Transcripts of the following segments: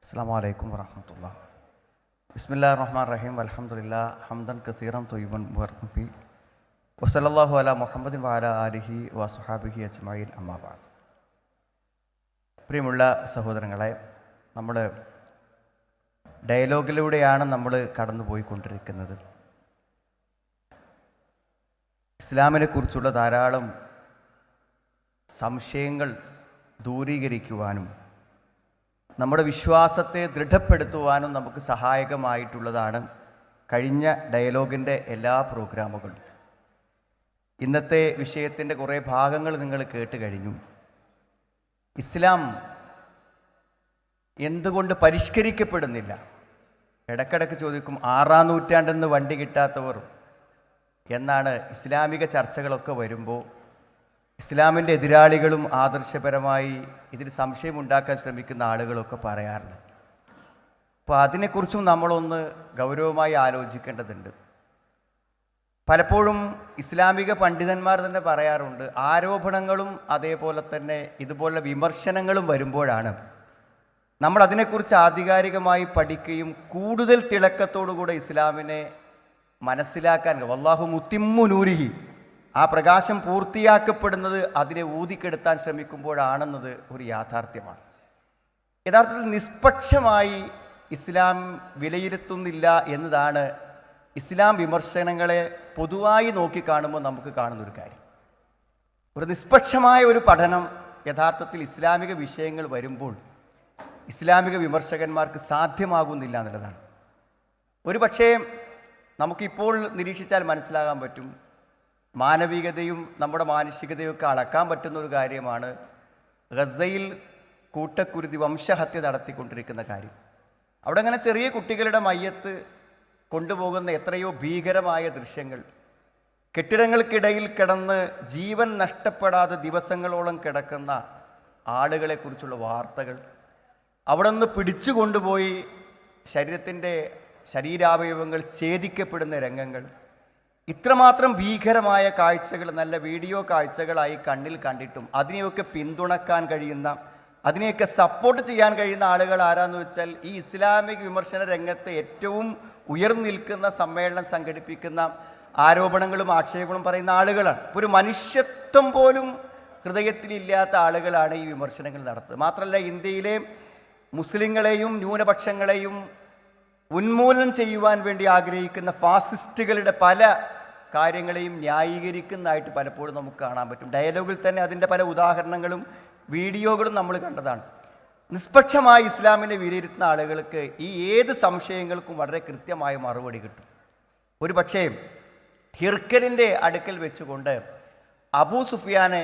അസ്സലാമു അലൈക്കും വറഹ്മത്തുള്ളാഹി. ബിസ്മില്ലാഹിർ റഹ്മാനിർ റഹീം. അൽഹംദുലില്ലാഹ് ഹംദൻ കസീറൻ ത്വയ്യിബൻ മുബാറകൻ ഫീ വസല്ലല്ലാഹു അലാ മുഹമ്മദിൻ വഅലാ ആലിഹി വസ്വഹാബിഹി അജ്മഈൻ. അമ്മാ ബഅദ്. പ്രിയമുള്ള സഹോദരങ്ങളെ, നമ്മൾ ഡയലോഗിലൂടെയാണ് നമ്മൾ കടന്നു പോയിക്കൊണ്ടിരിക്കുന്നത്. ഇസ്ലാമിനെ കുറിച്ചുള്ള ധാരാളം സംശയങ്ങൾ ദൂരീകരിക്കുവാനും നമ്മുടെ വിശ്വാസത്തെ ദൃഢപ്പെടുത്തുവാനും നമുക്ക് സഹായകമായിട്ടുള്ളതാണ് കഴിഞ്ഞ ഡയലോഗിൻ്റെ എല്ലാ പ്രോഗ്രാമുകളും. ഇന്നത്തെ വിഷയത്തിൻ്റെ കുറേ ഭാഗങ്ങൾ നിങ്ങൾ കേട്ട് കഴിഞ്ഞു. ഇസ്ലാം എന്തുകൊണ്ട് പരിഷ്കരിക്കപ്പെടുന്നില്ല? ഇടക്കിടക്ക് ചോദിക്കും, 6-ാം നൂറ്റാണ്ടെന്ന് വണ്ടി കിട്ടാത്തവർ എന്നാണ് ഇസ്ലാമിക ചർച്ചകളൊക്കെ വരുമ്പോൾ ഇസ്ലാമിൻ്റെ എതിരാളികളും ആദർശപരമായി ഇതിൽ സംശയമുണ്ടാക്കാൻ ശ്രമിക്കുന്ന ആളുകളൊക്കെ പറയാറുള്ളത്. അപ്പോൾ അതിനെക്കുറിച്ചും നമ്മളൊന്ന് ഗൗരവമായി ആലോചിക്കേണ്ടതുണ്ട്. പലപ്പോഴും ഇസ്ലാമിക പണ്ഡിതന്മാർ തന്നെ പറയാറുണ്ട്, ആരോപണങ്ങളും അതേപോലെ തന്നെ ഇതുപോലുള്ള വിമർശനങ്ങളും വരുമ്പോഴാണ് നമ്മൾ അതിനെക്കുറിച്ച് ആധികാരികമായി പഠിക്കുകയും കൂടുതൽ തിളക്കത്തോടുകൂടെ ഇസ്ലാമിനെ മനസ്സിലാക്കാൻ, വല്ലാഹു മുത്തിമ്മു നൂരിഹി, ആ പ്രകാശം പൂർത്തിയാക്കപ്പെടുന്നത് അതിനെ ഊതിക്കെടുത്താൻ ശ്രമിക്കുമ്പോഴാണെന്നത് ഒരു യാഥാർത്ഥ്യമാണ്. യഥാർത്ഥത്തിൽ നിഷ്പക്ഷമായി ഇസ്ലാം വിലയിരുത്തുന്നില്ല എന്നതാണ് ഇസ്ലാം വിമർശനങ്ങളെ പൊതുവായി നോക്കിക്കാണുമ്പോൾ നമുക്ക് കാണുന്നൊരു കാര്യം. ഒരു നിഷ്പക്ഷമായ ഒരു പഠനം യഥാർത്ഥത്തിൽ ഇസ്ലാമിക വിഷയങ്ങൾ വരുമ്പോൾ ഇസ്ലാമിക വിമർശകന്മാർക്ക് സാധ്യമാകുന്നില്ല എന്നുള്ളതാണ്. ഒരു പക്ഷേ നമുക്കിപ്പോൾ നിരീക്ഷിച്ചാൽ മനസ്സിലാകാൻ പറ്റും, മാനവികതയും നമ്മുടെ മാനുഷികതയും ഒക്കെ അളക്കാൻ പറ്റുന്ന ഒരു കാര്യമാണ് ഗസയിൽ കൂട്ടക്കുരുതി വംശഹത്യ നടത്തിക്കൊണ്ടിരിക്കുന്ന കാര്യം. അവിടെ അങ്ങനെ ചെറിയ കുട്ടികളുടെ മയ്യത്ത് കൊണ്ടുപോകുന്ന എത്രയോ ഭീകരമായ ദൃശ്യങ്ങൾ, കെട്ടിടങ്ങൾക്കിടയിൽ കിടന്ന് ജീവൻ നഷ്ടപ്പെടാതെ ദിവസങ്ങളോളം കിടക്കുന്ന ആളുകളെക്കുറിച്ചുള്ള വാർത്തകൾ, അവിടെ നിന്ന് പിടിച്ചു കൊണ്ടുപോയി ശരീരാവയവങ്ങൾ ഛേദിക്കപ്പെടുന്ന രംഗങ്ങൾ, ഇത്രമാത്രം ഭീകരമായ കാഴ്ചകൾ നല്ല വീഡിയോ കാഴ്ചകളായി കണ്ണിൽ കണ്ടിട്ടും അതിനെയൊക്കെ പിന്തുണക്കാൻ കഴിയുന്ന, അതിനെയൊക്കെ സപ്പോർട്ട് ചെയ്യാൻ കഴിയുന്ന ആളുകൾ ആരാന്ന് വെച്ചാൽ ഈ ഇസ്ലാമിക് വിമർശന രംഗത്ത് ഏറ്റവും ഉയർന്നു നിൽക്കുന്ന സമ്മേളനം സംഘടിപ്പിക്കുന്ന, ആരോപണങ്ങളും ആക്ഷേപങ്ങളും പറയുന്ന ആളുകളാണ്. ഒരു മനുഷ്യത്വം പോലും ഹൃദയത്തിലില്ലാത്ത ആളുകളാണ് ഈ വിമർശനങ്ങൾ നടത്തുന്നത്. മാത്രമല്ല, ഇന്ത്യയിലെ മുസ്ലിങ്ങളെയും ന്യൂനപക്ഷങ്ങളെയും ഉന്മൂലനം ചെയ്യുവാൻ വേണ്ടി ആഗ്രഹിക്കുന്ന ഫാസിസ്റ്റുകളുടെ പല കാര്യങ്ങളെയും ന്യായീകരിക്കുന്നതായിട്ട് പലപ്പോഴും നമുക്ക് കാണാൻ പറ്റും. ഡയലോഗിൽ തന്നെ അതിൻ്റെ പല ഉദാഹരണങ്ങളും വീഡിയോകളും നമ്മൾ കണ്ടതാണ്. നിഷ്പക്ഷമായി ഇസ്ലാമിനെ വിലയിരുത്തുന്ന ആളുകൾക്ക് ഈ ഏത് സംശയങ്ങൾക്കും വളരെ കൃത്യമായ മറുപടി കിട്ടും. ഒരു പക്ഷേ ഹിർക്കലിൻ്റെ അടുക്കൽ വെച്ചുകൊണ്ട് അബൂ സുഫിയാനെ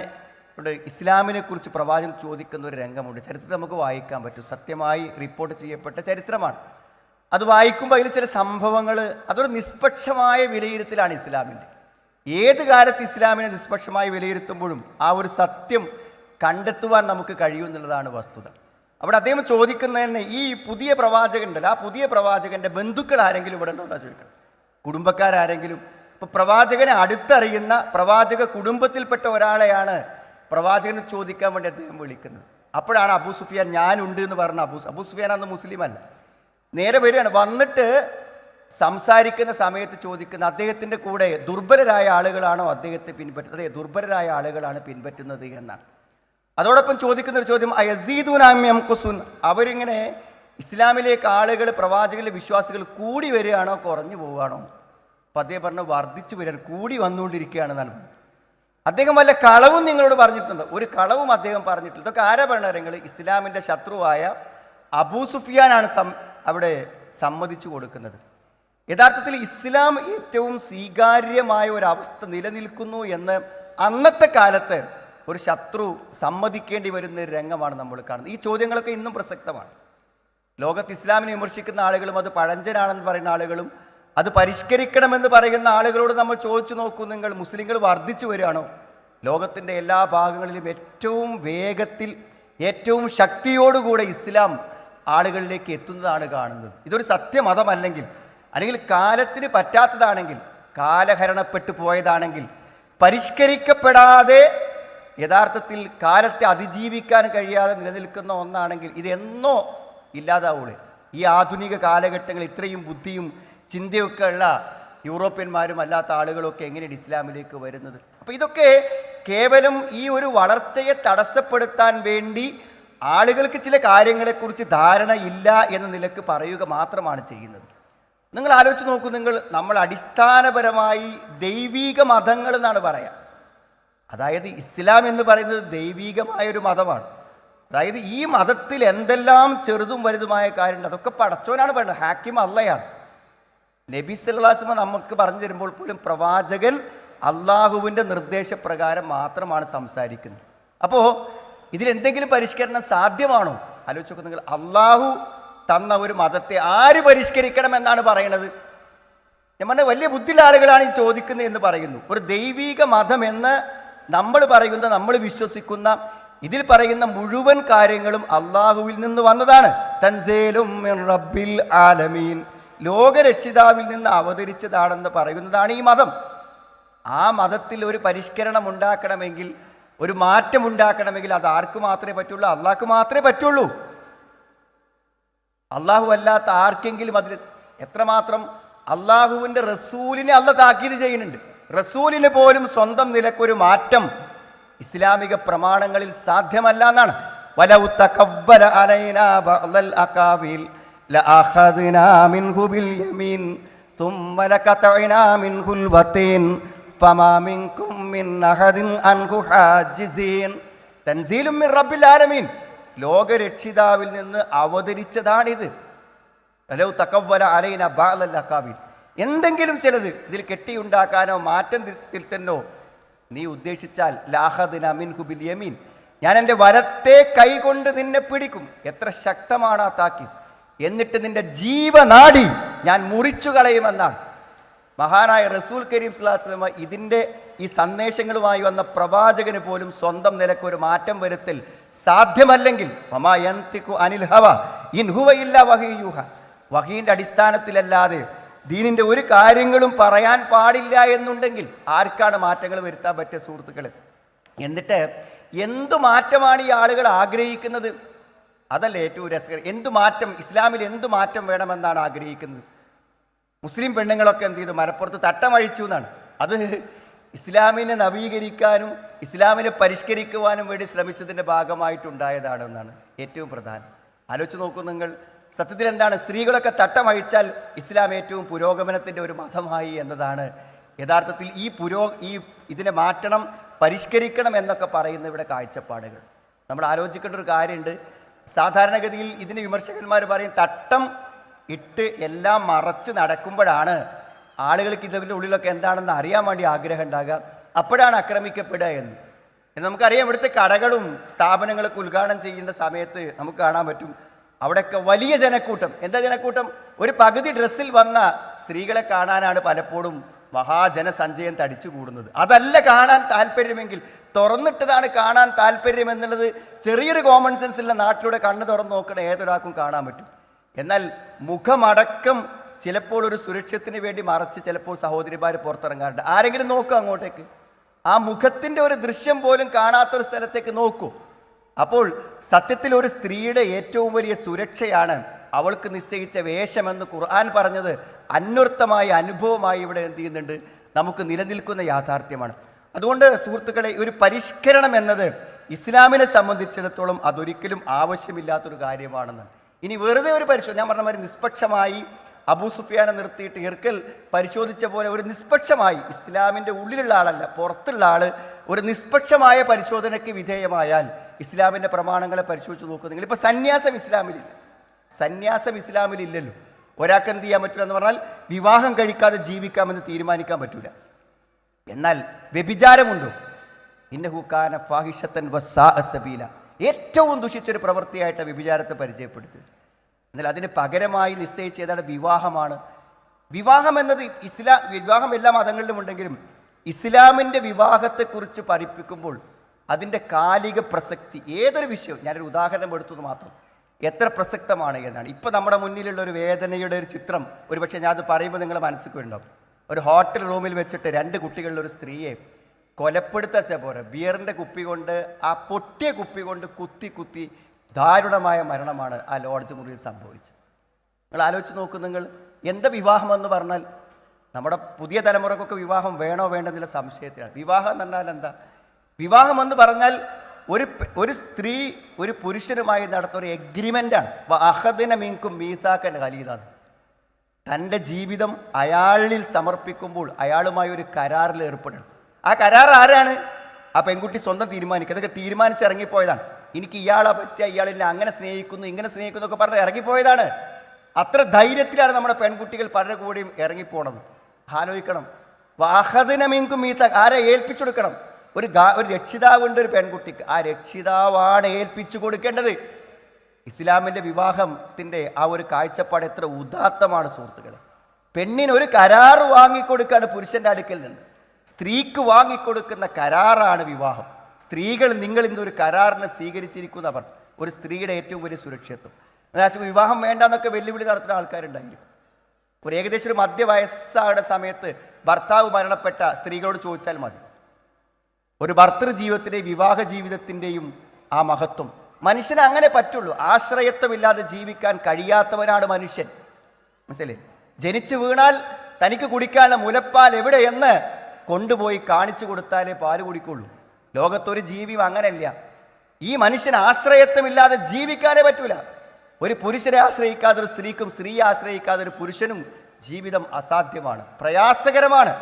ഇസ്ലാമിനെ കുറിച്ച് പ്രവാചകൻ ചോദിക്കുന്ന ഒരു രംഗമുണ്ട്. ചരിത്രത്തിൽ നമുക്ക് വായിക്കാൻ പറ്റും. സത്യമായി റിപ്പോർട്ട് ചെയ്യപ്പെട്ട ചരിത്രമാണ്. അത് വായിക്കുമ്പോൾ അതിൽ ചില സംഭവങ്ങൾ, അതൊരു നിഷ്പക്ഷമായ വിലയിരുത്തലാണ് ഇസ്ലാമിൻ്റെ. ഏത് കാലത്ത് ഇസ്ലാമിനെ നിഷ്പക്ഷമായി വിലയിരുത്തുമ്പോഴും ആ ഒരു സത്യം കണ്ടെത്തുവാൻ നമുക്ക് കഴിയുമെന്നുള്ളതാണ് വസ്തുത. അവിടെ അദ്ദേഹം ചോദിക്കുന്നത് തന്നെ, ഈ പുതിയ പ്രവാചകനുണ്ടല്ലോ, ആ പുതിയ പ്രവാചകൻ്റെ ബന്ധുക്കൾ ആരെങ്കിലും ഇവിടെ ഉണ്ടോ ചോദിക്കണം, കുടുംബക്കാരെങ്കിലും. ഇപ്പോൾ പ്രവാചകനെ അടുത്തറിയുന്ന പ്രവാചക കുടുംബത്തിൽപ്പെട്ട ഒരാളെയാണ് പ്രവാചകന് ചോദിക്കാൻ വേണ്ടി അദ്ദേഹം വിളിക്കുന്നത്. അപ്പോഴാണ് അബൂ സുഫിയാൻ ഞാനുണ്ട് എന്ന് പറഞ്ഞ അബൂ സുഫിയാൻ അന്ന് മുസ്ലിം അല്ല, നേരെ വരികയാണ്. വന്നിട്ട് സംസാരിക്കുന്ന സമയത്ത് ചോദിക്കുന്ന, അദ്ദേഹത്തിൻ്റെ കൂടെ ദുർബലരായ ആളുകളാണോ അദ്ദേഹത്തെ പിൻപറ്റുന്നത്? അതെ, ദുർബലരായ ആളുകളാണ് പിൻപറ്റുന്നത് എന്നാണ്. അതോടൊപ്പം ചോദിക്കുന്ന ഒരു ചോദ്യം, അയസീദുനാമ്യംകുസുൻ, അവരിങ്ങനെ ഇസ്ലാമിലേക്ക് ആളുകൾ, പ്രവാചകരുടെ വിശ്വാസികൾ കൂടി വരികയാണോ കുറഞ്ഞു പോവുകയാണോ? അപ്പം അദ്ദേഹം പറഞ്ഞു, വർദ്ധിച്ചു വരികയാണ്, കൂടി വന്നുകൊണ്ടിരിക്കുകയാണെന്നാണ്. അദ്ദേഹം വല്ല കളവും നിങ്ങളോട് പറഞ്ഞിട്ടുണ്ട്? ഒരു കളവും അദ്ദേഹം പറഞ്ഞിട്ടില്ല. ഇതൊക്കെ ആരാ പറഞ്ഞ? ഇസ്ലാമിൻ്റെ ശത്രുവായ അബൂ സുഫിയാനാണ് അവിടെ സമ്മതിച്ചു കൊടുക്കുന്നത്. യഥാർത്ഥത്തിൽ ഇസ്ലാം ഏറ്റവും സ്വീകാര്യമായ ഒരവസ്ഥ നിലനിൽക്കുന്നു എന്ന് അന്നത്തെ കാലത്ത് ഒരു ശത്രു സമ്മതിക്കേണ്ടി വരുന്ന ഒരു രംഗമാണ് നമ്മൾ കാണുന്നത്. ഈ ചോദ്യങ്ങളൊക്കെ ഇന്നും പ്രസക്തമാണ്. ലോകത്ത് ഇസ്ലാമിനെ വിമർശിക്കുന്ന ആളുകളും അത് പഴഞ്ചനാണെന്ന് പറയുന്ന ആളുകളും അത് പരിഷ്കരിക്കണമെന്ന് പറയുന്ന ആളുകളോട് നമ്മൾ ചോദിച്ചു നോക്കൂ, നിങ്ങൾ മുസ്ലിങ്ങൾ വർദ്ധിച്ചു വരികയാണോ? ലോകത്തിൻ്റെ എല്ലാ ഭാഗങ്ങളിലും ഏറ്റവും വേഗത്തിൽ ഏറ്റവും ശക്തിയോടുകൂടെ ഇസ്ലാം ആളുകളിലേക്ക് എത്തുന്നതാണ് കാണുന്നത്. ഇതൊരു സത്യമതമല്ലെങ്കിൽ, അല്ലെങ്കിൽ കാലത്തിന് പറ്റാത്തതാണെങ്കിൽ, കാലഹരണപ്പെട്ടു പോയതാണെങ്കിൽ, പരിഷ്കരിക്കപ്പെടാതെ യഥാർത്ഥത്തിൽ കാലത്തെ അതിജീവിക്കാൻ കഴിയാതെ നിലനിൽക്കുന്ന ഒന്നാണെങ്കിൽ, ഇതെന്നോ ഇല്ലാതാവുള്ളൂ. ഈ ആധുനിക കാലഘട്ടങ്ങൾ ഇത്രയും ബുദ്ധിയും ചിന്തയൊക്കെ ഉള്ള യൂറോപ്യന്മാരും അല്ലാത്ത ആളുകളൊക്കെ എങ്ങനെയാണ് ഇസ്ലാമിലേക്ക് വരുന്നത്? അപ്പോൾ ഇതൊക്കെ കേവലം ഈ ഒരു വളർച്ചയെ തടസ്സപ്പെടുത്താൻ വേണ്ടി ആളുകൾക്ക് ചില കാര്യങ്ങളെക്കുറിച്ച് ധാരണ ഇല്ല എന്ന നിലക്ക് പറയുക മാത്രമാണ് ചെയ്യുന്നത്. നിങ്ങൾ ആലോചിച്ച് നോക്കൂ, നമ്മൾ അടിസ്ഥാനപരമായി ദൈവീക മതങ്ങൾ എന്നാണ് പറയാം. അതായത് ഇസ്ലാം എന്ന് പറയുന്നത് ദൈവീകമായൊരു മതമാണ്. അതായത് ഈ മതത്തിൽ എന്തെല്ലാം ചെറുതും വലുതുമായ കാര്യമുണ്ട് അതൊക്കെ പടച്ചവനാണ് പറയുന്നത്. ഹാക്കിം അള്ളയാണ്. നബി സല്ലല്ലാഹു അലൈഹി വസല്ലം നമുക്ക് പറഞ്ഞു തരുമ്പോൾ പോലും പ്രവാചകൻ അള്ളാഹുവിൻ്റെ നിർദ്ദേശപ്രകാരം മാത്രമാണ് സംസാരിക്കുന്നത്. അപ്പോൾ ഇതിലെന്തെങ്കിലും പരിഷ്കരണം സാധ്യമാണോ? ആലോചിച്ച് നോക്കുക. അള്ളാഹു തന്ന ഒരു മതത്തെ ആര് പരിഷ്കരിക്കണം എന്നാണ് പറയണത്? ഞാൻ പറഞ്ഞ വലിയ ബുദ്ധിയുള്ള ആളുകളാണ് ഈ ചോദിക്കുന്നത് എന്ന് പറയുന്നു. ഒരു ദൈവീക മതം എന്ന് നമ്മൾ പറയുന്ന, നമ്മൾ വിശ്വസിക്കുന്ന, ഇതിൽ പറയുന്ന മുഴുവൻ കാര്യങ്ങളും അള്ളാഹുവിൽ നിന്ന് വന്നതാണ്. തൻസീലും മിൻ റബ്ബിൽ ആലമീൻ, ലോകരക്ഷിതാവിൽ നിന്ന് അവതരിച്ചതാണെന്ന് പറയുന്നതാണ് ഈ മതം. ആ മതത്തിൽ ഒരു പരിഷ്കരണം ഉണ്ടാക്കണമെങ്കിൽ, ഒരു മാറ്റം ഉണ്ടാക്കണമെങ്കിൽ അത് ആർക്ക് മാത്രമേ പറ്റുള്ളൂ? അള്ളാഹ്ക്ക് മാത്രമേ പറ്റുള്ളൂ. അള്ളാഹു അല്ലാത്ത ആർക്കെങ്കിലും അതിൽ എത്രമാത്രം അള്ളാഹുവിൻ്റെ റസൂലിനെ അള്ളാഹ് താക്കീത് ചെയ്യുന്നുണ്ട്. റസൂലിന് പോലും സ്വന്തം നിലക്കൊരു മാറ്റം ഇസ്ലാമിക പ്രമാണങ്ങളിൽ സാധ്യമല്ല എന്നാണ്. വലൗ തഖവ്വല അലൈനാ ബഅദൽ അഖാവിൽ ലഅഖദ്നാ മിൻഹു ബിൽ യമീൻ തുമ്മ ലഖതഅനാ മിൻഹുൽ വതീൻ ഫമാ മിൻകും മിൻ അഹദിൻ അൻഹു ഹാജിസീൻ. തൻസീലും മിൻ റബ്ബിൽ ആലമീൻ, ലോകരക്ഷിതാവിൽ നിന്ന് അവതരിച്ചതാണിത്. വലൗ തഖവ്വല അലൈനാ ബഅദൽ അഖാവിൽ, എന്തെങ്കിലും ചിലത് ഇതിൽ കെട്ടിയുണ്ടാക്കാനോ മാറ്റം തിരുത്തനോ നീ ഉദ്ദേശിച്ചാൽ ലാഹദ്നാ മിൻഹു ബിൽ യമീൻ, ഞാൻ എൻ്റെ വലത്തെ കൈ കൊണ്ട് നിന്നെ പിടിക്കും. എത്ര ശക്തമാണ് ആ താക്കീത്! എന്നിട്ട് നിന്റെ ജീവനാടി ഞാൻ മുറിച്ചു കളയുമെന്നാണ്. മഹാനായ റസൂൽ കരീം സ്വല്ലല്ലാഹു അലൈഹി വസല്ലം ഇതിൻ്റെ ഈ സന്ദേശങ്ങളുമായി വന്ന പ്രവാചകന് പോലും സ്വന്തം നിലക്കൊരു മാറ്റം വരുത്തൽ സാധ്യമല്ലെങ്കിൽ, വമാ യൻതിഖു അനിൽ ഹവ ഇൻ ഹുവ ഇല്ലാ വഹ്യു യൂഹ, വഹീൻ്റെ അടിസ്ഥാനത്തിലല്ലാതെ ദീനിൻ്റെ ഒരു കാര്യങ്ങളും പറയാൻ പാടില്ല എന്നുണ്ടെങ്കിൽ ആർക്കാണ് മാറ്റങ്ങൾ വരുത്താൻ പറ്റിയ സുഹൃത്തുക്കളെ? എന്നിട്ട് എന്തു മാറ്റമാണ് ഈ ആളുകൾ ആഗ്രഹിക്കുന്നത്? അതല്ല ഏറ്റവും രസകരം. എന്തു മാറ്റം, ഇസ്ലാമിൽ എന്തു മാറ്റം വേണമെന്നാണ് ആഗ്രഹിക്കുന്നത്? മുസ്ലിം പെണ്ണുങ്ങളൊക്കെ എന്ത് ചെയ്തു? മലപ്പുറത്ത് തട്ടമഴിച്ചു എന്നാണ്. അത് ഇസ്ലാമിനെ നവീകരിക്കാനും ഇസ്ലാമിനെ പരിഷ്കരിക്കുവാനും വേണ്ടി ശ്രമിച്ചതിൻ്റെ ഭാഗമായിട്ടുണ്ടായതാണെന്നാണ് ഏറ്റവും പ്രധാനം. ആലോചിച്ച് നോക്കൂ നിങ്ങൾ. സത്യത്തിൽ എന്താണ്? സ്ത്രീകളൊക്കെ തട്ടമഴിച്ചാൽ ഇസ്ലാം ഏറ്റവും പുരോഗമനത്തിൻ്റെ ഒരു മതമായി എന്നതാണ് യഥാർത്ഥത്തിൽ ഈ ഇതിനെ മാറ്റണം, പരിഷ്കരിക്കണം എന്നൊക്കെ പറയുന്ന ഇവിടെ കാഴ്ചപ്പാടുകൾ. നമ്മൾ ആലോചിക്കേണ്ട ഒരു കാര്യമുണ്ട്. സാധാരണഗതിയിൽ ഇതിന് വിമർശകന്മാർ പറയും തട്ടം ഇട്ട് എല്ലാം മറച്ച് നടക്കുമ്പോഴാണ് ആളുകൾക്ക് ഇതിൻ്റെ ഉള്ളിലൊക്കെ എന്താണെന്ന് അറിയാൻ വേണ്ടി ആഗ്രഹം ഉണ്ടാകുക, അപ്പോഴാണ് ആക്രമിക്കപ്പെടുക എന്ന്. നമുക്കറിയാം, ഇവിടുത്തെ കടകളും സ്ഥാപനങ്ങളൊക്കെ ഉദ്ഘാടനം ചെയ്യുന്ന സമയത്ത് നമുക്ക് കാണാൻ പറ്റും അവിടെയൊക്കെ വലിയ ജനക്കൂട്ടം. എന്താ ജനക്കൂട്ടം? ഒരു പകുതി ഡ്രസ്സിൽ വന്ന സ്ത്രീകളെ കാണാനാണ് പലപ്പോഴും മഹാജനസഞ്ചയം തടിച്ചു കൂടുന്നത്. അതല്ല കാണാൻ താല്പര്യമെങ്കിൽ, തുറന്നിട്ടതാണ് കാണാൻ താല്പര്യം എന്നുള്ളത് ചെറിയൊരു കോമൺ സെൻസ് ഉള്ള നാട്ടിലൂടെ കണ്ണ് തുറന്ന് നോക്കണ ഏതൊരാൾക്കും കാണാൻ പറ്റും. എന്നാൽ മുഖമടക്കം ചിലപ്പോൾ ഒരു സുരക്ഷത്തിന് വേണ്ടി മറച്ച് ചിലപ്പോൾ സഹോദരിമാർ പുറത്തിറങ്ങാറുണ്ട്. ആരെങ്കിലും നോക്കൂ അങ്ങോട്ടേക്ക്, ആ മുഖത്തിൻ്റെ ഒരു ദൃശ്യം പോലും കാണാത്തൊരു സ്ഥലത്തേക്ക് നോക്കൂ. അപ്പോൾ സത്യത്തിൽ ഒരു സ്ത്രീയുടെ ഏറ്റവും വലിയ സുരക്ഷയാണ് അവൾക്ക് നിശ്ചയിച്ച വേഷമെന്ന് ഖുർആൻ പറഞ്ഞത് അന്വർത്ഥമായ അനുഭവമായി ഇവിടെ എന്ത് ചെയ്യുന്നുണ്ട്? നമുക്ക് നിലനിൽക്കുന്ന യാഥാർത്ഥ്യമാണ്. അതുകൊണ്ട് സുഹൃത്തുക്കളെ, ഒരു പരിഷ്കരണം എന്നത് ഇസ്ലാമിനെ സംബന്ധിച്ചിടത്തോളം അതൊരിക്കലും ആവശ്യമില്ലാത്തൊരു കാര്യമാണെന്ന്. ഇനി വെറുതെ ഒരു പരിശോധന, ഞാൻ പറഞ്ഞ മാതിരി നിഷ്പക്ഷമായി അബൂ സുഫിയാനെ നിർത്തിയിട്ട് ഹിർക്കൽ പരിശോധിച്ച പോലെ ഒരു നിഷ്പക്ഷമായി, ഇസ്ലാമിൻ്റെ ഉള്ളിലുള്ള ആളല്ല പുറത്തുള്ള ആള്, ഒരു നിഷ്പക്ഷമായ പരിശോധനയ്ക്ക് വിധേയമായാൽ ഇസ്ലാമിൻ്റെ പ്രമാണങ്ങളെ പരിശോധിച്ച് നോക്കുക നിങ്ങൾ. ഇപ്പോൾ സന്യാസം ഇസ്ലാമിലില്ലല്ലോ. ഒരാൾക്ക് എന്ത് ചെയ്യാൻ പറ്റില്ല എന്ന് പറഞ്ഞാൽ വിവാഹം കഴിക്കാതെ ജീവിക്കാമെന്ന് തീരുമാനിക്കാൻ പറ്റൂല. എന്നാൽ വ്യഭിചാരമുണ്ടോ? ഇന്നഹു കാന ഫാഹിഷത്തൻ വസ്സാഅ സബീല, ഏറ്റവും ദുഷിച്ചൊരു പ്രവൃത്തിയായിട്ട് വ്യഭിചാരത്തെ പരിചയപ്പെടുത്തി. എന്നാൽ അതിന് പകരമായി നിശ്ചയിച്ച ഏതാണ്? വിവാഹമാണ്. വിവാഹം എന്നത് വിവാഹം എല്ലാ മതങ്ങളിലും ഉണ്ടെങ്കിലും ഇസ്ലാമിൻ്റെ വിവാഹത്തെക്കുറിച്ച് പഠിപ്പിക്കുമ്പോൾ അതിൻ്റെ കാലിക പ്രസക്തി, ഏതൊരു വിഷയവും, ഞാനൊരു ഉദാഹരണം എടുത്തത് മാത്രം, എത്ര പ്രസക്തമാണ് എന്നാണ്. ഇപ്പം നമ്മുടെ മുന്നിലുള്ള ഒരു വേദനയുടെ ഒരു ചിത്രം ഒരുപക്ഷെ ഞാൻ അത് പറയുമ്പോൾ നിങ്ങൾ മനസ്സിൽ ഉണ്ടാവും. ഒരു ഹോട്ടൽ റൂമിൽ വെച്ചിട്ട് 2 കുട്ടികളുടെ ഒരു സ്ത്രീയെ കൊലപ്പെടുത്താച്ച പോരെ, ബിയറിൻ്റെ കുപ്പി കൊണ്ട്, ആ പൊട്ടിയ കുപ്പി കൊണ്ട് കുത്തി ദാരുണമായ മരണമാണ് ആ ലോഡ്ജ് മുറിയിൽ സംഭവിച്ചത്. നിങ്ങൾ ആലോചിച്ച് നോക്കൂ. നിങ്ങൾ എന്താ വിവാഹം എന്ന് പറഞ്ഞാൽ, നമ്മുടെ പുതിയ തലമുറക്കൊക്കെ വിവാഹം വേണോ വേണ്ടെന്നുള്ള സംശയത്തിലാണ്. വിവാഹം എന്ന് പറഞ്ഞാൽ എന്താ? വിവാഹം എന്ന് പറഞ്ഞാൽ ഒരു സ്ത്രീ ഒരു പുരുഷനുമായി നടത്തുന്ന ഒരു എഗ്രിമെൻ്റാണ്. അഹദിന മീൻകും മീതാക്കൻ ഖലീദാണ്. തൻ്റെ ജീവിതം അയാളിൽ സമർപ്പിക്കുമ്പോൾ അയാളുമായി ഒരു കരാറിൽ ഏർപ്പെടണം. ആ കരാർ ആരാണ്? ആ പെൺകുട്ടി സ്വന്തം തീരുമാനിക്കുക. അതൊക്കെ തീരുമാനിച്ചിറങ്ങിപ്പോയതാണ്. എനിക്ക് ഇയാളെ പറ്റുക, ഇയാളെന്നെ അങ്ങനെ സ്നേഹിക്കുന്നു ഇങ്ങനെ സ്നേഹിക്കുന്നു ഒക്കെ പറഞ്ഞ് ഇറങ്ങിപ്പോയതാണ്. അത്ര ധൈര്യത്തിലാണ് നമ്മുടെ പെൺകുട്ടികൾ പലരുടെ കൂടെയും ഇറങ്ങിപ്പോണത്. ആലോചിക്കണം. വാഹദിന മീൻകും മീത, ആരെ ഏൽപ്പിച്ചു കൊടുക്കണം? ഒരു രക്ഷിതാവുണ്ട് ഒരു പെൺകുട്ടിക്ക്. ആ രക്ഷിതാവാണ് ഏൽപ്പിച്ചു കൊടുക്കേണ്ടത്. ഇസ്ലാമിൻ്റെ വിവാഹത്തിൻ്റെ ആ ഒരു കാഴ്ചപ്പാട് എത്ര ഉദാത്തമാണ് സുഹൃത്തുക്കളെ. പെണ്ണിന് ഒരു കരാർ വാങ്ങിക്കൊടുക്കാണ് പുരുഷൻ്റെ അടുക്കൽ നിന്ന്. സ്ത്രീക്ക് വാങ്ങിക്കൊടുക്കുന്ന കരാറാണ് വിവാഹം. സ്ത്രീകൾ നിങ്ങൾ ഇന്നൊരു കരാറിനെ സ്വീകരിച്ചിരിക്കുന്നവർ ഒരു സ്ത്രീയുടെ ഏറ്റവും വലിയ സുരക്ഷിതത്വം. വിവാഹം വേണ്ടെന്നൊക്കെ വെല്ലുവിളി നടത്തുന്ന ആൾക്കാരുണ്ടായിരിക്കും. ഏകദേശം ഒരു മധ്യവയസ്സായ സമയത്ത് ഭർത്താവ് മരണപ്പെട്ട സ്ത്രീകളോട് ചോദിച്ചാൽ മതി. ഒരു ഭർത്തൃ ജീവിതത്തിൻ്റെയും വിവാഹ ജീവിതത്തിൻ്റെയും ആ മഹത്വം. മനുഷ്യന് അങ്ങനെ പറ്റുള്ളൂ. ആശ്രയത്വമില്ലാതെ ജീവിക്കാൻ കഴിയാത്തവനാണ് മനുഷ്യൻ. മനസ്സിലേ? ജനിച്ചു വീണാൽ തനിക്ക് കുടിക്കാനുള്ള മുലപ്പാൽ എവിടെയെന്ന് കൊണ്ടുപോയി കാണിച്ചു കൊടുത്താലേ പാല് കുടിക്കുള്ളൂ. ലോകത്തൊരു ജീവിയും അങ്ങനെയല്ല. ഈ മനുഷ്യന് ആശ്രയത്വമില്ലാതെ ജീവിക്കാനേ പറ്റൂല. ഒരു പുരുഷനെ ആശ്രയിക്കാതെ ഒരു സ്ത്രീക്കും, സ്ത്രീയെ ആശ്രയിക്കാതെ ഒരു പുരുഷനും ജീവിതം അസാധ്യമാണ്, പ്രയാസകരമാണ്.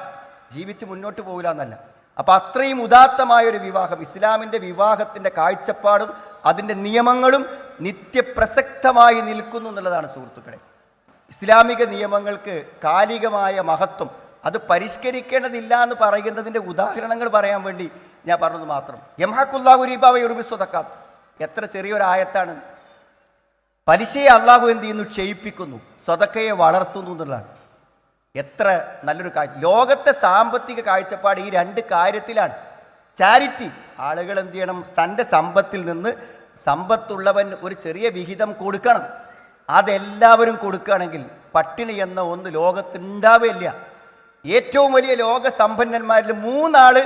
ജീവിച്ച് മുന്നോട്ട് പോകില്ല എന്നല്ല. അപ്പം അത്രയും ഉദാത്തമായൊരു വിവാഹം, ഇസ്ലാമിൻ്റെ വിവാഹത്തിൻ്റെ കാഴ്ചപ്പാടും അതിൻ്റെ നിയമങ്ങളും നിത്യപ്രസക്തമായി നിൽക്കുന്നു എന്നുള്ളതാണ് സുഹൃത്തുക്കളെ. ഇസ്ലാമിക നിയമങ്ങൾക്ക് കാലികമായ മഹത്വം, അത് പരിഷ്കരിക്കേണ്ടതില്ല എന്ന് പറയുന്നതിൻ്റെ ഉദാഹരണങ്ങൾ പറയാൻ വേണ്ടി ഞാൻ പറഞ്ഞത് മാത്രം. യംഹഖുല്ലാഹു റിബ വയുർബി സ്വദഖാത്ത്, എത്ര ചെറിയൊരു ആയത്താണ്. പലിശയെ അള്ളാഹു എന്ത് ചെയ്യുന്നു? ക്ഷയിപ്പിക്കുന്നു, സ്വതക്കയെ വളർത്തുന്നു എന്നുള്ളതാണ്. എത്ര നല്ലൊരു കാഴ്ച. ലോകത്തെ സാമ്പത്തിക കാഴ്ചപ്പാട് ഈ രണ്ട് കാര്യത്തിലാണ്. ചാരിറ്റി, ആളുകൾ എന്ത് ചെയ്യണം? തൻ്റെ സമ്പത്തിൽ നിന്ന് സമ്പത്തുള്ളവൻ ഒരു ചെറിയ വിഹിതം കൊടുക്കണം. അതെല്ലാവരും കൊടുക്കുകയാണെങ്കിൽ പട്ടിണി എന്ന ഒന്ന് ലോകത്തുണ്ടാവില്ല. ഏറ്റവും വലിയ ലോക സമ്പന്നന്മാരിൽ 3 ആള്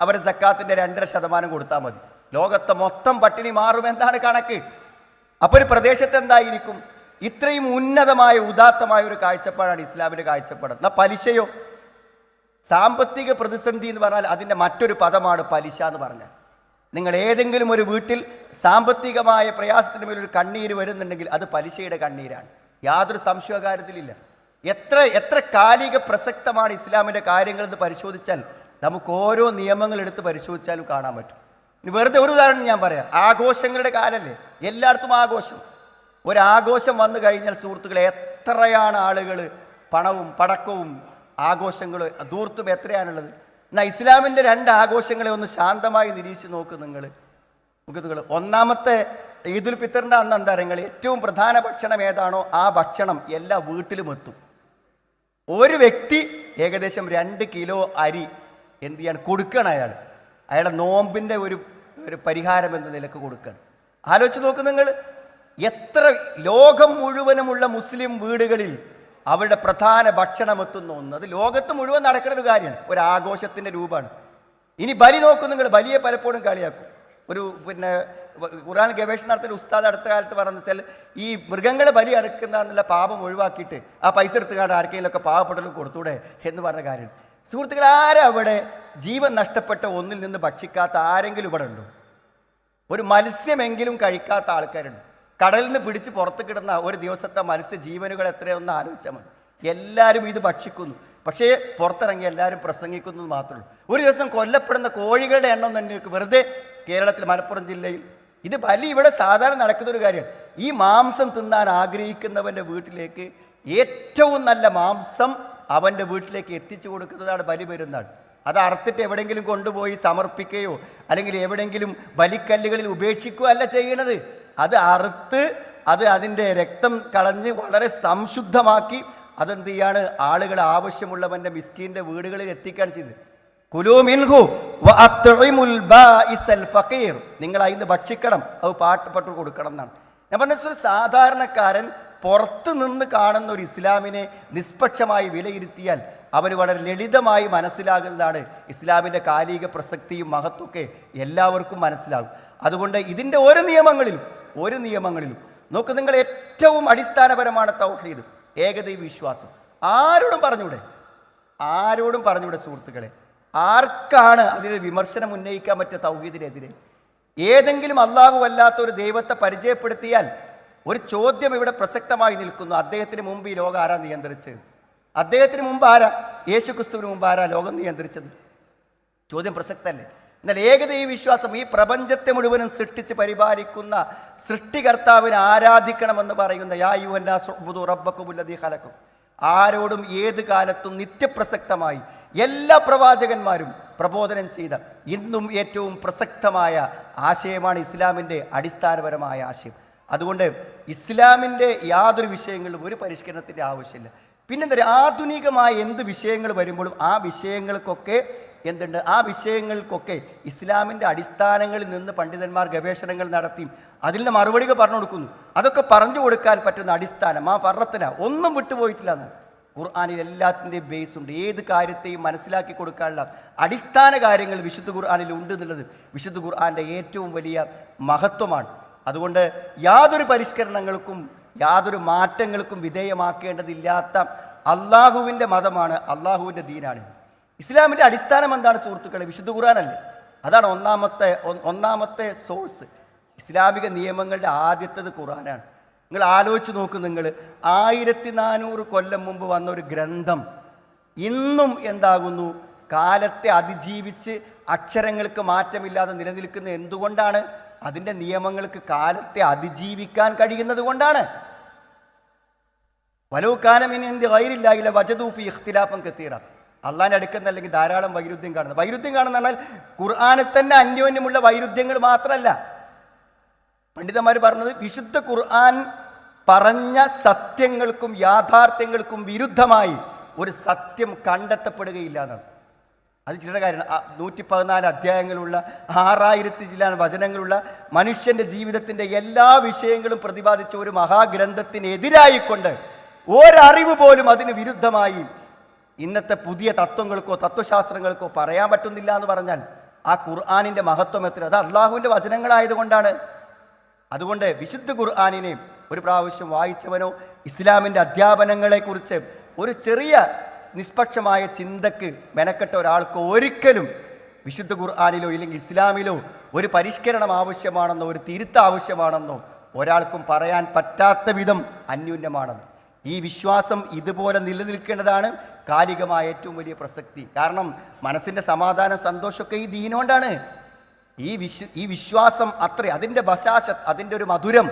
അവർ സക്കാത്തിൻ്റെ 2.5% കൊടുത്താൽ മതി. ലോകത്തെ മൊത്തം പട്ടിണി മാറുമെന്നാണ് കണക്ക്. അപ്പോൾ ഒരു പ്രദേശത്ത് എന്തായിരിക്കും? ഇത്രയും ഉന്നതമായ ഉദാത്തമായ ഒരു കാഴ്ചപ്പാടാണ് ഇസ്ലാമിൻ്റെ കാഴ്ചപ്പാട്. എന്നാൽ പലിശയോ? സാമ്പത്തിക പ്രതിസന്ധി എന്ന് പറഞ്ഞാൽ അതിൻ്റെ മറ്റൊരു പദമാണ് പലിശ എന്ന് പറഞ്ഞാൽ. നിങ്ങൾ ഏതെങ്കിലും ഒരു വീട്ടിൽ സാമ്പത്തികമായ പ്രയാസത്തിന് മേലൊരു കണ്ണീര് വരുന്നുണ്ടെങ്കിൽ അത് പലിശയുടെ കണ്ണീരാണ്. യാതൊരു സംശയ കാര്യത്തിലില്ല. എത്ര കാലിക പ്രസക്തമാണ് ഇസ്ലാമിൻ്റെ കാര്യങ്ങളെന്ന് പരിശോധിച്ചാൽ നമുക്ക് ഓരോ നിയമങ്ങൾ എടുത്ത് പരിശോധിച്ചാലും കാണാൻ പറ്റും. ഇനി വെറുതെ ഒരു ഉദാഹരണം ഞാൻ പറയാം. ആഘോഷങ്ങളുടെ കാലല്ലേ, എല്ലായിടത്തും ആഘോഷം. ഒരാഘോഷം വന്നു കഴിഞ്ഞാൽ സുഹൃത്തുക്കളെ എത്രയാണ് ആളുകൾ പണവും പടക്കവും ആഘോഷങ്ങളും ധൂർത്തും എത്രയാണുള്ളത്. എന്നാൽ ഇസ്ലാമിൻ്റെ 2 ആഘോഷങ്ങളെ ഒന്ന് ശാന്തമായി നിരീക്ഷിച്ച് നോക്ക് നിങ്ങൾ. ഒന്നാമത്തെ ഈദുൽ ഫിത്തറിൻ്റെ അന്ന് എന്താ പറയുക? ഏറ്റവും പ്രധാന ഭക്ഷണം ഏതാണോ ആ ഭക്ഷണം എല്ലാ വീട്ടിലും എത്തും. ഒരു വ്യക്തി ഏകദേശം 2 കിലോ അരി എന്ത് ചെയ്യാണ്? കൊടുക്കണം. അയാളുടെ നോമ്പിൻ്റെ ഒരു പരിഹാരം എന്ന നിലക്ക് കൊടുക്കണം. ആലോചിച്ച് നോക്ക് നിങ്ങൾ. എത്ര ലോകം മുഴുവനുമുള്ള മുസ്ലിം വീടുകളിൽ അവരുടെ പ്രധാന ഭക്ഷണം എത്തുന്ന ഒന്ന്, അത് ലോകത്ത് മുഴുവൻ നടക്കുന്ന ഒരു കാര്യമാണ്, ഒരു ആഘോഷത്തിൻ്റെ രൂപമാണ്. ഇനി ബലി നോക്കും നിങ്ങൾ. ബലിയെ പലപ്പോഴും കളിയാക്കും. ഖുർആൻ ഗവേഷണം നടത്തുന്ന ഉസ്താദ് അടുത്ത കാലത്ത് പറഞ്ഞെന്ന് വെച്ചാൽ ഈ മൃഗങ്ങളെ ബലി അറുക്കുന്ന എന്നുള്ള പാപം ഒഴിവാക്കിയിട്ട് ആ പൈസ എടുത്തുകാണ്ട് ആർക്കെങ്കിലുമൊക്കെ പാവപ്പെട്ടവർക്ക് കൊടുത്തൂടെ എന്ന് പറഞ്ഞ കാര്യമാണ്. സുഹൃത്തുക്കൾ, ആരാ അവിടെ ജീവൻ നഷ്ടപ്പെട്ട ഒന്നിൽ നിന്ന് ഭക്ഷിക്കാത്ത ആരെങ്കിലും ഇവിടെ ഉണ്ടോ? ഒരു മത്സ്യമെങ്കിലും കഴിക്കാത്ത ആൾക്കാരുണ്ട്. കടലിൽ നിന്ന് പിടിച്ച് പുറത്ത് കിടന്ന ഒരു ദിവസത്തെ മത്സ്യജീവനുകൾ എത്രയൊന്ന് ആലോചിച്ചാൽ മതി. എല്ലാവരും ഇത് ഭക്ഷിക്കുന്നു, പക്ഷേ പുറത്തിറങ്ങി എല്ലാവരും പ്രസംഗിക്കുന്നത് മാത്രമേ ഉള്ളൂ. ഒരു ദിവസം കൊല്ലപ്പെടുന്ന കോഴികളുടെ എണ്ണം തന്നെ വെറുതെ കേരളത്തിൽ മലപ്പുറം ജില്ലയിൽ. ഇത് ബലി ഇവിടെ സാധാരണ നടക്കുന്ന ഒരു കാര്യമാണ്. ഈ മാംസം തിന്നാൻ ആഗ്രഹിക്കുന്നവൻ്റെ വീട്ടിലേക്ക് ഏറ്റവും നല്ല മാംസം അവൻ്റെ വീട്ടിലേക്ക് എത്തിച്ചു കൊടുക്കുന്നതാണ് ബലി പെരുന്നാൾ. അത് അറുത്തിട്ട് എവിടെയെങ്കിലും കൊണ്ടുപോയി സമർപ്പിക്കുകയോ അല്ലെങ്കിൽ എവിടെയെങ്കിലും ബലിക്കല്ലുകളിൽ ഉപേക്ഷിക്കുകയോ അല്ല ചെയ്യണത്. അത് അറുത്ത് അതിൻ്റെ രക്തം കളഞ്ഞ് വളരെ സംശുദ്ധമാക്കി അതെന്ത് ചെയ്യാണ്? ആളുകൾ ആവശ്യമുള്ളവൻ്റെ മിസ്കീൻ്റെ വീടുകളിൽ എത്തിക്കുകയാണ് ചെയ്തത്. കുലൂ മിൻഹു വഅത്ഇമുൽ ബാഇസൽ ഫഖീർ, നിങ്ങൾ അതിന് ഭക്ഷിക്കണം, അത് പാട്ടപ്പെട്ടു കൊടുക്കണം എന്നാണ് ഞാൻ പറഞ്ഞ. ഒരു സാധാരണക്കാരൻ പുറത്ത് നിന്ന് കാണുന്ന ഒരു ഇസ്ലാമിനെ നിഷ്പക്ഷമായി വിലയിരുത്തിയാൽ അവന് വളരെ ലളിതമായി മനസ്സിലാകുന്നതാണ് ഇസ്ലാമിൻ്റെ കാലിക പ്രസക്തിയും മഹത്വമൊക്കെ എല്ലാവർക്കും മനസ്സിലാകും. അതുകൊണ്ട് ഇതിൻ്റെ ഓരോ നിയമങ്ങളിലും ഒരു നിയമങ്ങളിലും. നോക്ക്, നിങ്ങൾ ഏറ്റവും അടിസ്ഥാനപരമാണ് തൗഹീദ്, ഏകദൈവ വിശ്വാസം. ആരോടും പറഞ്ഞൂടെ സുഹൃത്തുക്കളെ? ആർക്കാണ് അതിന് വിമർശനം ഉന്നയിക്കാൻ പറ്റിയ തൗഹീദിനെതിരെ? ഏതെങ്കിലും അല്ലാഹു അല്ലാത്ത ഒരു ദൈവത്തെ പരിചയപ്പെടുത്തിയാൽ ഒരു ചോദ്യം ഇവിടെ പ്രസക്തമായി നിൽക്കുന്നു. അദ്ദേഹത്തിന് മുമ്പ് ഈ ലോകം ആരാ നിയന്ത്രിച്ചത്? അദ്ദേഹത്തിന് മുമ്പ് ആരാ? യേശു ക്രിസ്തുവിന് മുമ്പ് ആരാ ലോകം നിയന്ത്രിച്ചത്? ചോദ്യം പ്രസക്തല്ലേ? എന്നാൽ ഏകദൈവ വിശ്വാസം ഈ പ്രപഞ്ചത്തെ മുഴുവനും സൃഷ്ടിച്ച് പരിപാലിക്കുന്ന സൃഷ്ടികർത്താവിനെ ആരാധിക്കണമെന്ന് പറയുന്ന യാ അയ്യുഹന്നാസു ഉബ്ദു റബ്ബക്കുമുല്ലദീ ഖലഖക്കും, ആരോടും ഏത് കാലത്തും നിത്യപ്രസക്തമായി എല്ലാ പ്രവാചകന്മാരും പ്രബോധനം ചെയ്ത ഇന്നും ഏറ്റവും പ്രസക്തമായ ആശയമാണ് ഇസ്ലാമിൻ്റെ അടിസ്ഥാനപരമായ ആശയം. അതുകൊണ്ട് ഇസ്ലാമിൻ്റെ യാതൊരു വിഷയങ്ങളിലും ഒരു പരിഷ്കരണത്തിൻ്റെ ആവശ്യമില്ല. പിന്നെന്താ, ആധുനികമായ എന്ത് വിഷയങ്ങൾ വരുമ്പോഴും ആ വിഷയങ്ങൾക്കൊക്കെ എന്തുണ്ട്? ആ വിഷയങ്ങൾക്കൊക്കെ ഇസ്ലാമിൻ്റെ അടിസ്ഥാനങ്ങളിൽ നിന്ന് പണ്ഡിതന്മാർ ഗവേഷണങ്ങൾ നടത്തി അതിൻ്റെ മറുപടികൾ പറഞ്ഞു കൊടുക്കുന്നു. അതൊക്കെ പറഞ്ഞു കൊടുക്കാൻ പറ്റുന്ന അടിസ്ഥാനം ആ ഫർറത്തിന ഒന്നും വിട്ടുപോയിട്ടില്ല എന്നാണ്. ഖുർആനിൽ എല്ലാത്തിൻ്റെയും ബേസ് ഉണ്ട്. ഏത് കാര്യത്തെയും മനസ്സിലാക്കി കൊടുക്കാനുള്ള അടിസ്ഥാന കാര്യങ്ങൾ വിശുദ്ധ ഖുർആനിൽ ഉണ്ട് എന്നുള്ളത് വിശുദ്ധ ഖുർആൻ്റെ ഏറ്റവും വലിയ മഹത്വമാണ്. അതുകൊണ്ട് യാതൊരു പരിഷ്കരണങ്ങൾക്കും യാതൊരു മാറ്റങ്ങൾക്കും വിധേയമാക്കേണ്ടതില്ലാത്ത അള്ളാഹുവിൻ്റെ മതമാണ്, അള്ളാഹുവിൻ്റെ ദീനാണ്. ഇസ്ലാമിൻ്റെ അടിസ്ഥാനം എന്താണ് സുഹൃത്തുക്കളെ? വിശുദ്ധ ഖുർആനല്ലേ? അതാണ് ഒന്നാമത്തെ സോഴ്സ്. ഇസ്ലാമിക നിയമങ്ങളുടെ ആദ്യത്തേത് ഖുർആനാണ്. നിങ്ങൾ ആലോചിച്ച് നോക്ക്, നിങ്ങൾ 1400 കൊല്ലം മുമ്പ് വന്ന ഒരു ഗ്രന്ഥം ഇന്നും എന്താകുന്നു? കാലത്തെ അതിജീവിച്ച് അക്ഷരങ്ങൾക്ക് മാറ്റമില്ലാതെ നിലനിൽക്കുന്ന എന്തുകൊണ്ടാണ്? അതിൻ്റെ നിയമങ്ങൾക്ക് കാലത്തെ അതിജീവിക്കാൻ കഴിയുന്നത് കൊണ്ടാണ്. വലൗ കാന മിൻ ഇൻദി ഗൈരില്ലാഹി ലവജദൂ ഫീ ഇഖ്തിലാഫൻ കസീറ. അള്ളാഹിൻ്റെ അടുക്കുന്ന അല്ലെങ്കിൽ ധാരാളം വൈരുദ്ധ്യം കാണുന്നത്. വൈരുദ്ധ്യം കാണുന്ന പറഞ്ഞാൽ ഖുർആനിൽ തന്നെ അന്യോന്യമുള്ള വൈരുദ്ധ്യങ്ങൾ മാത്രമല്ല. പണ്ഡിതന്മാർ പറഞ്ഞത് വിശുദ്ധ ഖുർആൻ പറഞ്ഞ സത്യങ്ങൾക്കും യാഥാർത്ഥ്യങ്ങൾക്കും വിരുദ്ധമായി ഒരു സത്യം കണ്ടെത്തപ്പെടുകയില്ല എന്നാണ്. അത് ചിലരുടെ കാര്യമാണ്. 114 അധ്യായങ്ങളുള്ള 6000 ചില വചനങ്ങളുള്ള മനുഷ്യൻ്റെ ജീവിതത്തിൻ്റെ എല്ലാ വിഷയങ്ങളും പ്രതിപാദിച്ച ഒരു മഹാഗ്രന്ഥത്തിനെതിരായിക്കൊണ്ട് ഒരറിവ് പോലും അതിന് വിരുദ്ധമായി ഇന്നത്തെ പുതിയ തത്വങ്ങൾക്കോ തത്വശാസ്ത്രങ്ങൾക്കോ പറയാൻ പറ്റുന്നില്ല എന്ന് പറഞ്ഞാൽ ആ ഖുർആനിൻ്റെ മഹത്വം എത്ര? അത് അള്ളാഹുവിൻ്റെ വചനങ്ങളായതുകൊണ്ടാണ്. അതുകൊണ്ട് വിശുദ്ധ ഖുർആനിനെ ഒരു പ്രാവശ്യം വായിച്ചവനോ ഇസ്ലാമിൻ്റെ അധ്യാപനങ്ങളെക്കുറിച്ച് ഒരു ചെറിയ നിഷ്പക്ഷമായ ചിന്തക്ക് മെനക്കെട്ട ഒരാൾക്ക് ഒരിക്കലും വിശുദ്ധ ഖുർആനിലോ ഇല്ലെങ്കിൽ ഇസ്ലാമിലോ ഒരു പരിഷ്കരണം ആവശ്യമാണെന്നോ ഒരു തിരുത്ത് ആവശ്യമാണെന്നോ ഒരാൾക്കും പറയാൻ പറ്റാത്ത വിധം അന്യൂന്യമാണെന്ന്. ഈ വിശ്വാസം ഇതുപോലെ നിലനിൽക്കേണ്ടതാണ് കാലികമായ ഏറ്റവും വലിയ പ്രസക്തി. കാരണം മനസ്സിൻ്റെ സമാധാനം സന്തോഷമൊക്കെ ഈ ദീനോണ്ടാണ്. ഈ വിശ്വാസം അത്ര അതിൻ്റെ ബശാശത്ത്, അതിൻ്റെ ഒരു മധുരം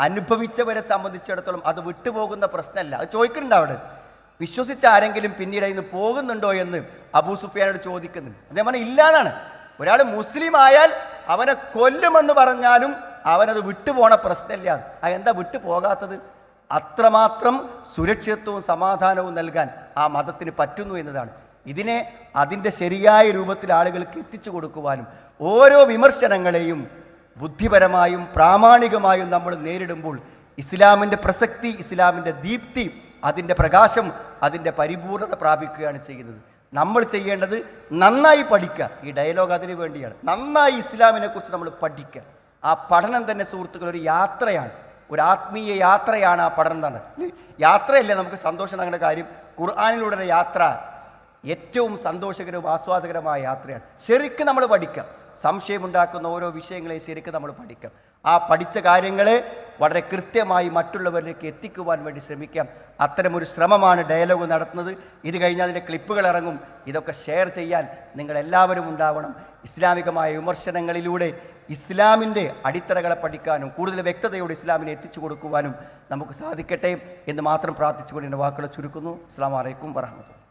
അനുഭവിച്ചവരെ സംബന്ധിച്ചിടത്തോളം അത് വിട്ടുപോകുന്ന പ്രശ്നമല്ല. അത് ചോദിക്കുന്നുണ്ട് അവിടെ, വിശ്വസിച്ച ആരെങ്കിലും പിന്നീട് ഇന്ന് പോകുന്നുണ്ടോ എന്ന് അബൂ സുഫിയാനോട് ചോദിക്കുന്നുണ്ട്. അതേപോലെ ഇല്ലാന്നാണ്. ഒരാൾ മുസ്ലിം ആയാൽ അവനെ കൊല്ലുമെന്ന് പറഞ്ഞാലും അവനത് വിട്ടുപോണ പ്രശ്നമില്ല. എന്താ വിട്ടു പോകാത്തത്? അത്രമാത്രം സുരക്ഷിതത്വവും സമാധാനവും നൽകാൻ ആ മതത്തിന് പറ്റുന്നു എന്നതാണ്. ഇതിനെ അതിൻ്റെ ശരിയായ രൂപത്തിൽ ആളുകൾക്ക് എത്തിച്ചു കൊടുക്കുവാനും ഓരോ വിമർശനങ്ങളെയും ബുദ്ധിപരമായും പ്രാമാണികമായും നമ്മൾ നേരിടുമ്പോൾ ഇസ്ലാമിൻ്റെ പ്രസക്തി, ഇസ്ലാമിൻ്റെ ദീപ്തി, അതിൻ്റെ പ്രകാശം, അതിൻ്റെ പരിപൂർണത പ്രാപിക്കുകയാണ് ചെയ്യുന്നത്. നമ്മൾ ചെയ്യേണ്ടത് നന്നായി പഠിക്കുക. ഈ ഡയലോഗ് അതിനു വേണ്ടിയാണ്. നന്നായി ഇസ്ലാമിനെ കുറിച്ച് നമ്മൾ പഠിക്കുക. ആ പഠനം തന്നെ സുഹൃത്തുക്കൾ ഒരു യാത്രയാണ്, ഒരു ആത്മീയ യാത്രയാണ് ആ പഠനം തന്നെ. യാത്രയല്ലേ നമുക്ക് സന്തോഷം അങ്ങനെ കാര്യം. ഖുർആനിലൂടെ യാത്ര ഏറ്റവും സന്തോഷകരവും ആസ്വാദകരമായ യാത്രയാണ്. ശരിക്കും നമ്മൾ പഠിക്കാം. സംശയമുണ്ടാക്കുന്ന ഓരോ വിഷയങ്ങളെയും ശരിക്കും നമ്മൾ പഠിക്കാം. ആ പഠിച്ച കാര്യങ്ങളെ വളരെ കൃത്യമായി മറ്റുള്ളവരിലേക്ക് എത്തിക്കുവാൻ വേണ്ടി ശ്രമിക്കാം. അത്തരമൊരു ശ്രമമാണ് ഡയലോഗ് നടത്തുന്നത്. ഇത് കഴിഞ്ഞ് അതിൻ്റെ ക്ലിപ്പുകൾ ഇറങ്ങും. ഇതൊക്കെ ഷെയർ ചെയ്യാൻ നിങ്ങളെല്ലാവരും ഉണ്ടാവണം. ഇസ്ലാമികമായ വിമർശനങ്ങളിലൂടെ ഇസ്ലാമിൻ്റെ അടിത്തറകളെ പഠിക്കാനും കൂടുതൽ വ്യക്തതയോടെ ഇസ്ലാമിനെ എത്തിച്ചു കൊടുക്കുവാനും നമുക്ക് സാധിക്കട്ടെ എന്ന് മാത്രം പ്രാർത്ഥിച്ചുകൊണ്ട് എൻ്റെ വാക്കുകളെ ചുരുക്കുന്നു. അസ്സലാമു അലൈക്കും വറഹ്മത്തുള്ളാഹി.